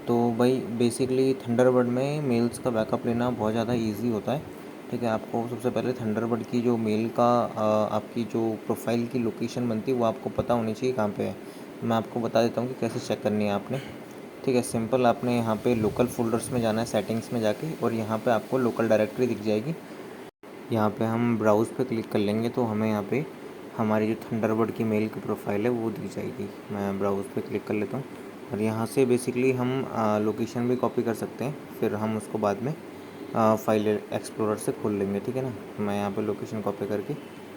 तो भाई basically Thunderbird में मेल्स का बैकअप लेना बहुत ज़्यादा इजी होता है। ठीक है, आपको सबसे पहले थंडरबर्ड की जो मेल का आपकी जो प्रोफाइल की लोकेशन बनती है वो आपको पता होनी चाहिए कहाँ पे है। मैं आपको बता देता हूँ कि कैसे चेक करनी है आपने। ठीक है, सिंपल आपने यहाँ पे लोकल फोल्डर्स में जाना है, सेटिंग्स में जाके, और यहाँ पे आपको लोकल डायरेक्टरी दिख जाएगी। यहाँ पे हम ब्राउज़ पे क्लिक कर लेंगे तो हमें यहाँ पे हमारी जो थंडरबर्ड की मेल की प्रोफाइल है वो दिख जाएगी। मैं ब्राउज़ पे क्लिक कर लेता हूँ और यहाँ से बेसिकली हम लोकेशन भी कॉपी कर सकते हैं, फिर हम उसको बाद में फाइल एक्सप्लोरर से खोल लेंगे। ठीक है ना, मैं यहाँ पे लोकेशन कॉपी करके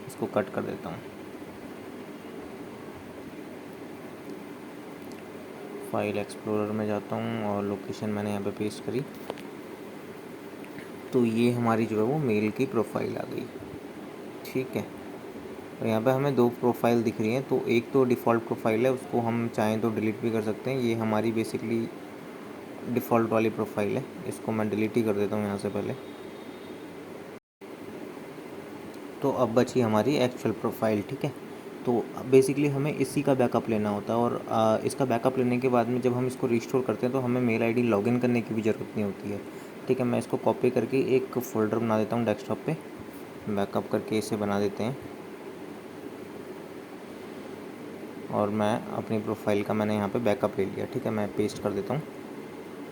इसको कट कर देता हूँ। फाइल एक्सप्लोरर में जाता हूँ और लोकेशन मैंने यहाँ पे पेस्ट करी, तो ये हमारी जो है वो मेल की प्रोफाइल आ गई। ठीक है, तो यहाँ पे हमें दो प्रोफाइल दिख रही हैं। तो एक तो डिफ़ॉल्ट प्रोफाइल है, उसको हम चाहें तो डिलीट भी कर सकते हैं। ये हमारी बेसिकली डिफ़ॉल्ट वाली प्रोफाइल है, इसको मैं डिलीट ही कर देता हूँ यहाँ से पहले। तो अब बची हमारी एक्चुअल प्रोफाइल। ठीक है, तो बेसिकली हमें इसी का बैकअप लेना होता है, और इसका बैकअप लेने के बाद में जब हम इसको रिस्टोर करते हैं तो हमें मेल आईडी लॉगिन करने की भी ज़रूरत नहीं होती है। ठीक है, मैं इसको कॉपी करके एक फ़ोल्डर बना देता हूँ डेस्कटॉप पे, बैकअप करके इसे बना देते हैं। और मैं अपनी प्रोफाइल का मैंने यहाँ पे बैकअप ले लिया। ठीक है, मैं पेस्ट कर देता हूँ।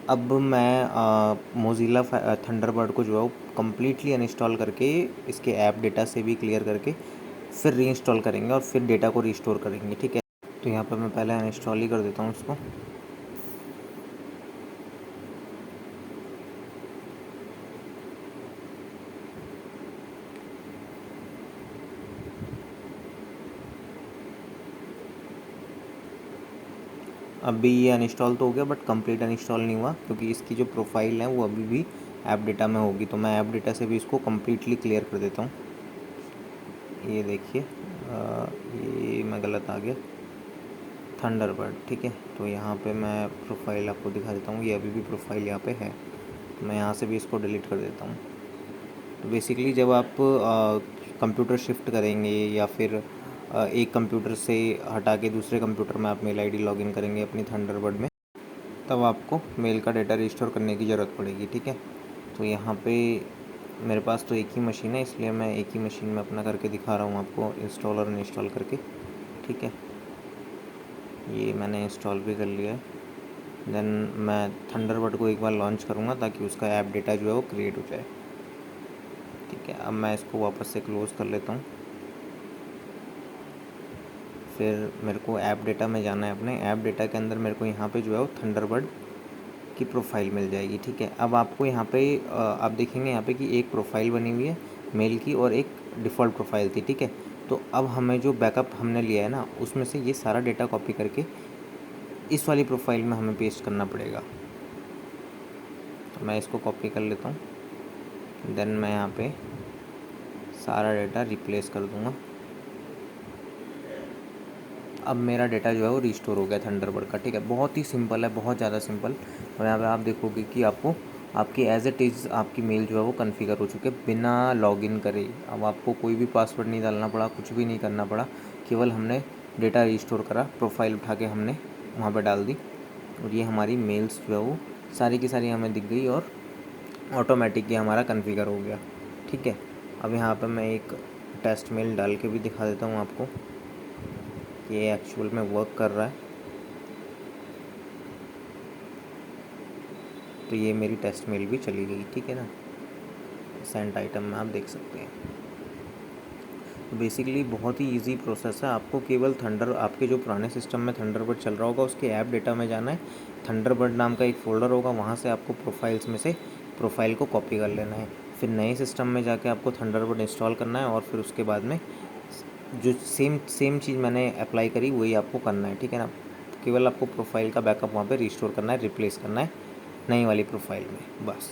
अब मैं मोज़िला थंडरबर्ड को जो है वो कम्प्लीटली अनइंस्टॉल करके इसके ऐप डेटा से भी क्लियर करके फिर रीइंस्टॉल करेंगे और फिर डेटा को रिस्टोर करेंगे। ठीक है, तो यहाँ पर मैं पहले अनइंस्टॉल ही कर देता हूँ उसको। अभी ये अनइंस्टॉल तो हो गया, बट कंप्लीट अनइंस्टॉल नहीं हुआ, क्योंकि इसकी जो प्रोफाइल है वो अभी भी ऐप डेटा में होगी। तो मैं ऐप डेटा से भी इसको कम्प्लीटली क्लियर कर देता हूँ। ये देखिए, ये मैं गलत आ गया, थंडरबर्ड। ठीक है, तो यहाँ पे मैं प्रोफाइल आपको दिखा देता हूँ, ये अभी भी प्रोफाइल यहाँ पे है। तो मैं यहाँ से भी इसको डिलीट कर देता हूँ। तो बेसिकली जब आप कंप्यूटर शिफ्ट करेंगे या फिर एक कंप्यूटर से हटा के दूसरे कंप्यूटर में आप मेल आईडी लॉगिन करेंगे अपनी थंडरबर्ड में, तब आपको मेल का डेटा रिस्टोर करने की ज़रूरत पड़ेगी। ठीक है, तो यहाँ पे मेरे पास तो एक ही मशीन है, इसलिए मैं एक ही मशीन में अपना करके दिखा रहा हूँ आपको, इंस्टॉल और अनइंस्टॉल करके। ठीक है, ये मैंने इंस्टॉल भी कर लिया है। देन मैं थंडरबर्ड को एक बार लॉन्च करूँगा ताकि उसका ऐप डेटा जो है वो क्रिएट हो जाए। ठीक है, अब मैं इसको वापस से क्लोज़ कर लेता हूँ। फिर मेरे को ऐप डेटा में जाना है, अपने ऐप डेटा के अंदर मेरे को यहाँ पे जो है वो थंडरबर्ड की प्रोफाइल मिल जाएगी। ठीक है, अब आपको यहाँ पे आप देखेंगे यहाँ पे कि एक प्रोफाइल बनी हुई है मेल की और एक डिफ़ॉल्ट प्रोफाइल थी। ठीक है, तो अब हमें जो बैकअप हमने लिया है ना, उसमें से ये सारा डेटा कॉपी करके इस वाली प्रोफाइल में हमें पेस्ट करना पड़ेगा। तो मैं इसको कॉपी कर लेता हूँ, देन मैं यहाँ पे सारा डेटा रिप्लेस कर दूँगा। अब मेरा डेटा जो है वो रिस्टोर हो गया थंडरबर्ड का। ठीक है, बहुत ही सिंपल है, बहुत ज़्यादा सिंपल। और यहाँ पे आप देखोगे कि आपको आपकी एज इट इज़ आपकी मेल जो है वो कॉन्फ़िगर हो चुकी है बिना लॉगिन करे। अब आपको कोई भी पासवर्ड नहीं डालना पड़ा, कुछ भी नहीं करना पड़ा, केवल हमने डेटा रिस्टोर करा, प्रोफाइल उठा के हमने वहाँ पर डाल दी, और ये हमारी मेल्स जो है वो सारी की सारी हमें दिख गई और ऑटोमेटिक ये हमारा कॉन्फ़िगर हो गया। ठीक है, अब यहाँ पर मैं एक टेस्ट मेल डाल के भी दिखा देता हूँ आपको, ये एक्चुअल में वर्क कर रहा है। तो ये मेरी टेस्ट मेल भी चली गई। ठीक है ना, सेंट आइटम में आप देख सकते हैं। तो बेसिकली बहुत ही इजी प्रोसेस है। आपको केवल आपके जो पुराने सिस्टम में थंडरबर्ड चल रहा होगा उसके ऐप डेटा में जाना है, थंडरबर्ड नाम का एक फ़ोल्डर होगा, वहाँ से आपको प्रोफाइल्स में से प्रोफाइल को कॉपी कर लेना है। फिर नए सिस्टम में जाके आपको थंडरबर्ड इंस्टॉल करना है, और फिर उसके बाद में जो सेम चीज़ मैंने अप्लाई करी वही आपको करना है। ठीक है ना, केवल आपको प्रोफाइल का बैकअप वहाँ पे रिस्टोर करना है, रिप्लेस करना है नई वाली प्रोफाइल में, बस।